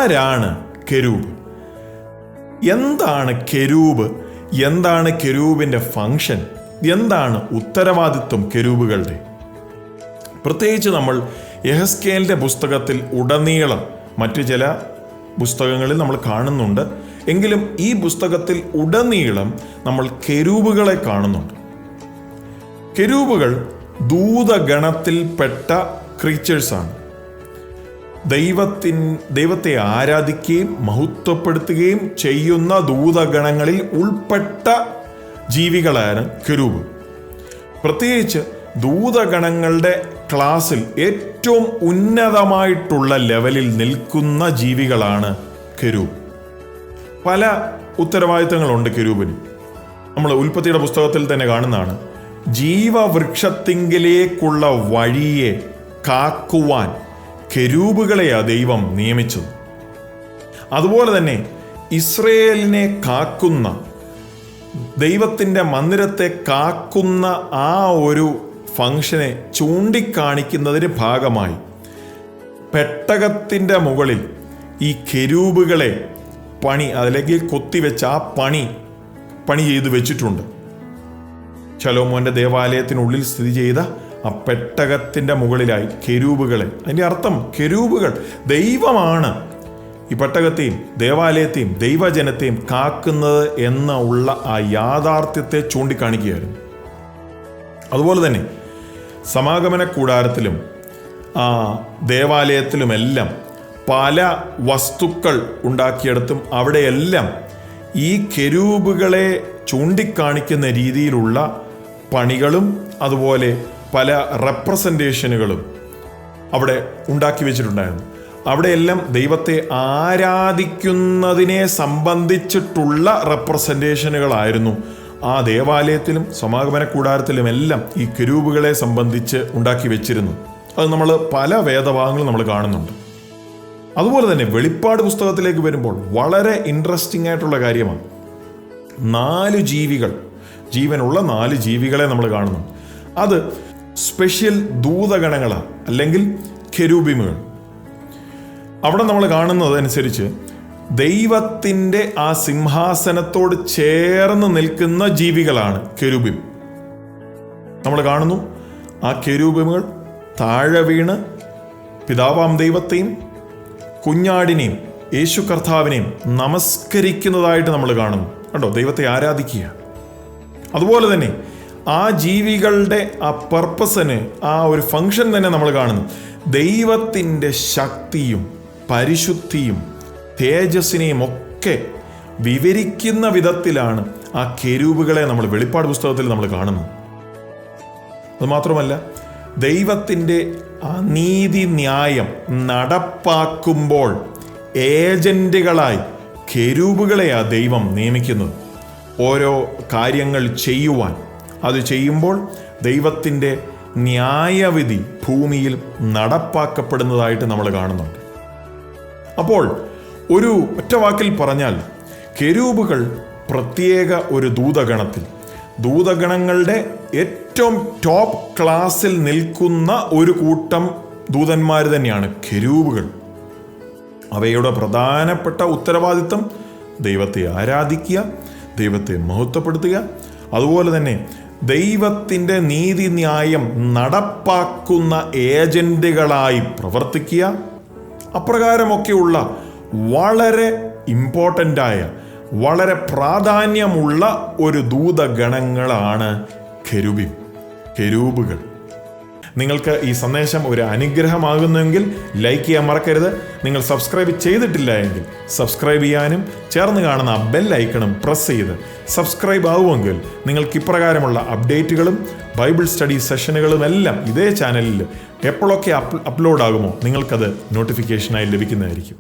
ആരാണ് കെരൂബ്? എന്താണ് കെരൂബ്? എന്താണ് കെരൂബിൻ്റെ ഫങ്ഷൻ? എന്താണ് ഉത്തരവാദിത്വം കെരൂബുകളുടെ? പ്രത്യേകിച്ച് നമ്മൾ യെഹെസ്കേലിൻ്റെ പുസ്തകത്തിൽ ഉടനീളം, മറ്റു ചില പുസ്തകങ്ങളിൽ നമ്മൾ കാണുന്നുണ്ട്, എങ്കിലും ഈ പുസ്തകത്തിൽ ഉടനീളം നമ്മൾ കെരൂബുകളെ കാണുന്നുണ്ട്. കെരൂബുകൾ ദൂതഗണത്തിൽപ്പെട്ട ക്രീച്ചേഴ്സാണ്. ദൈവത്തെ ആരാധിക്കുകയും മഹത്വപ്പെടുത്തുകയും ചെയ്യുന്ന ദൂതഗണങ്ങളിൽ ഉൾപ്പെട്ട ജീവികളാണ് കെരൂബ്. പ്രത്യേകിച്ച് ദൂതഗണങ്ങളുടെ ക്ലാസ്സിൽ ഏറ്റവും ഉന്നതമായിട്ടുള്ള ലെവലിൽ നിൽക്കുന്ന ജീവികളാണ് കെരൂബ്. പല ഉത്തരവാദിത്തങ്ങളുണ്ട് കെരൂബിന്. നമ്മൾ ഉൽപ്പത്തിയുടെ പുസ്തകത്തിൽ തന്നെ കാണുന്നതാണ്. ജീവവൃക്ഷത്തിങ്കിലേക്കുള്ള വഴിയെ കാക്കുവാൻ കെരൂബുകളെയാണ് ദൈവം നിയമിച്ചത്. അതുപോലെ തന്നെ ഇസ്രയേലിനെ കാക്കുന്ന, ദൈവത്തിൻ്റെ മന്ദിരത്തെ കാക്കുന്ന ആ ഒരു ഫംഗ്ഷനെ ചൂണ്ടിക്കാണിക്കുന്നതിന് ഭാഗമായി പെട്ടകത്തിൻ്റെ മുകളിൽ ഈ കെരൂബുകളെ അല്ലെങ്കിൽ കൊത്തിവെച്ച ആ പണി ചെയ്ത് വെച്ചിട്ടുണ്ട്. ശലോമോൻ്റെ ദേവാലയത്തിനുള്ളിൽ സ്ഥിതി ചെയ്ത ആ പെട്ടകത്തിൻ്റെ മുകളിലായി കെരൂബുകളെ. അതിൻ്റെ അർത്ഥം കെരൂബുകൾ ദൈവമാണ് ഈ പെട്ടകത്തെയും ദേവാലയത്തെയും ദൈവജനത്തെയും കാക്കുന്നത് ഉള്ള ആ യാഥാർത്ഥ്യത്തെ ചൂണ്ടിക്കാണിക്കുകയായിരുന്നു. അതുപോലെ തന്നെ സമാഗമന കൂടാരത്തിലും ദേവാലയത്തിലുമെല്ലാം പല വസ്തുക്കൾ ഉണ്ടാക്കിയെടുത്തും അവിടെയെല്ലാം ഈ കെരൂബുകളെ ചൂണ്ടിക്കാണിക്കുന്ന രീതിയിലുള്ള പണികളും അതുപോലെ പല റെപ്രസെൻറ്റേഷനുകളും അവിടെ ഉണ്ടാക്കി വെച്ചിട്ടുണ്ടായിരുന്നു. അവിടെയെല്ലാം ദൈവത്തെ ആരാധിക്കുന്നതിനെ സംബന്ധിച്ചിട്ടുള്ള റെപ്രസെൻറ്റേഷനുകളായിരുന്നു ആ ദേവാലയത്തിലും സമാഗമന കൂടാരത്തിലുമെല്ലാം ഈ കെരൂബുകളെ സംബന്ധിച്ച് ഉണ്ടാക്കി വെച്ചിരുന്നു. അത് നമ്മൾ പല വേദഭാഗങ്ങളും നമ്മൾ കാണുന്നുണ്ട്. അതുപോലെ തന്നെ വെളിപ്പാട് പുസ്തകത്തിലേക്ക് വരുമ്പോൾ വളരെ ഇൻട്രസ്റ്റിംഗ് ആയിട്ടുള്ള കാര്യമാണ്. 4 ജീവികൾ, ജീവനുള്ള 4 ജീവികളെ നമ്മൾ കാണുന്നു. അത് സ്പെഷ്യൽ ദൂതഗണങ്ങളാണ്, അല്ലെങ്കിൽ കെരൂബിമുകൾ. അവിടെ നമ്മൾ കാണുന്നതനുസരിച്ച് ദൈവത്തിൻ്റെ ആ സിംഹാസനത്തോട് ചേർന്ന് നിൽക്കുന്ന ജീവികളാണ് കെരൂബിം. നമ്മൾ കാണുന്നു ആ കെരൂബിമുകൾ താഴെ വീണ് പിതാവാം ദൈവത്തെയും കുഞ്ഞാടിനെയും യേശു കർത്താവിനെയും നമസ്കരിക്കുന്നതായിട്ട് നമ്മൾ കാണുന്നു. കണ്ടോ, ദൈവത്തെ ആരാധിക്കുക. അതുപോലെ തന്നെ ആ ജീവികളുടെ ആ പർപ്പസിന്, ആ ഒരു ഫങ്ഷൻ തന്നെ നമ്മൾ കാണുന്നു. ദൈവത്തിൻ്റെ ശക്തിയും പരിശുദ്ധിയും തേജസ്സിനെയും ഒക്കെ വിവരിക്കുന്ന വിധത്തിലാണ് ആ കെരൂബുകളെ നമ്മൾ വെളിപ്പാട് പുസ്തകത്തിൽ നമ്മൾ കാണുന്നത്. അതുമാത്രമല്ല, ദൈവത്തിൻ്റെ ആ നീതി ന്യായം നടപ്പാക്കുമ്പോൾ ഏജന്റുകളായി കെരൂബുകളെയാണ് ദൈവം നിയമിക്കുന്നത്. ഓരോ കാര്യങ്ങൾ ചെയ്യുവാൻ, അത് ചെയ്യുമ്പോൾ ദൈവത്തിൻ്റെ ന്യായവിധി ഭൂമിയിൽ നടപ്പാക്കപ്പെടുന്നതായിട്ട് നമ്മൾ കാണുന്നുണ്ട്. അപ്പോൾ ഒരു ഒറ്റ വാക്കിൽ പറഞ്ഞാൽ, കെരൂബുകൾ പ്രത്യേക ഒരു ദൂതഗണങ്ങളുടെ ഏറ്റവും ടോപ്പ് ക്ലാസ്സിൽ നിൽക്കുന്ന ഒരു കൂട്ടം ദൂതന്മാർ തന്നെയാണ് കെരൂബുകൾ. അവയുടെ പ്രധാനപ്പെട്ട ഉത്തരവാദിത്തം ദൈവത്തെ ആരാധിക്കുക, ദൈവത്തെ മഹത്വപ്പെടുത്തുക, അതുപോലെ തന്നെ ദൈവത്തിൻ്റെ നീതിന്യായം നടപ്പാക്കുന്ന ഏജന്റുകളായി പ്രവർത്തിക്കുക. അപ്രകാരമൊക്കെയുള്ള വളരെ ഇമ്പോർട്ടൻ്റായ, വളരെ പ്രാധാന്യമുള്ള ഒരു ദൂതഗണങ്ങളാണ് കെരൂബുകൾ. നിങ്ങൾക്ക് ഈ സന്ദേശം ഒരു അനുഗ്രഹമാകുന്നെങ്കിൽ ലൈക്ക് ചെയ്യാൻ മറക്കരുത്. നിങ്ങൾ സബ്സ്ക്രൈബ് ചെയ്തിട്ടില്ല എങ്കിൽ സബ്സ്ക്രൈബ് ചെയ്യാനും ചേർന്ന് കാണുന്ന ആ ബെൽ ഐക്കണും പ്രസ് ചെയ്ത് സബ്സ്ക്രൈബ് ആവുമെങ്കിൽ നിങ്ങൾക്ക് ഇപ്രകാരമുള്ള അപ്ഡേറ്റുകളും ബൈബിൾ സ്റ്റഡി സെഷനുകളും എല്ലാം ഇതേ ചാനലിൽ എപ്പോഴൊക്കെ അപ്ലോഡ് ആകുമോ നിങ്ങൾക്കത് നോട്ടിഫിക്കേഷനായി ലഭിക്കുന്നതായിരിക്കും.